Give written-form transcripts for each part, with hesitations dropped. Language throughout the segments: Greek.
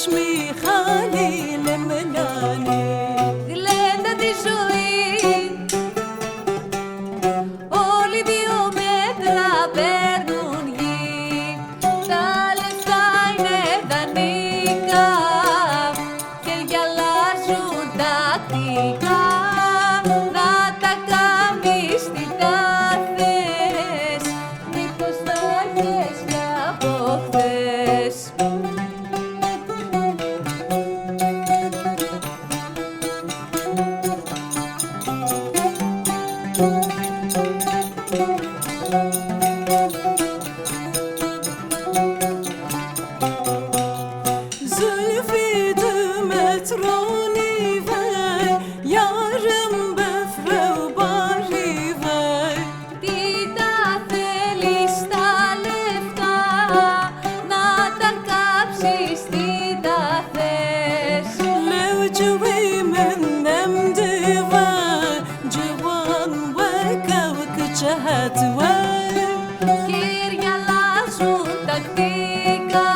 چشمی خلیل منانی γλέντα τη ζωή. Όλοι 2 μέτρα παίρνουν γη. Τα λεφτά είναι δανεικά και γυαλάζουν τακτικά. Να τα κάνεις τι τα θες, μήπως θα έχεις κι από χθες. زلفی دمترانی وی یارم بفره و باری وی Τι τα θέλεις τα λεφτά, να τα κάψεις τι τα θες. لو جوي من نمدي وي جوان وكوك جهت وي Χέρια αλλάζουν τακτικά,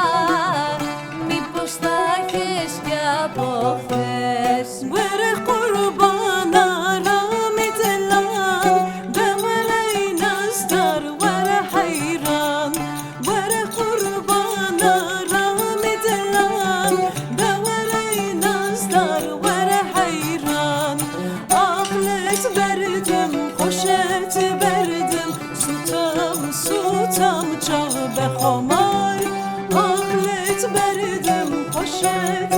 μήπως θα έχεις κι από χθες. ورق قربان رامي دلان بوري نصدر ورا حيران ورق قربان رامي دلان بوري نصدر ورا حيران عقلت بردم خوشت بردم سوتم چاق به خمار عقلت بردم خوشت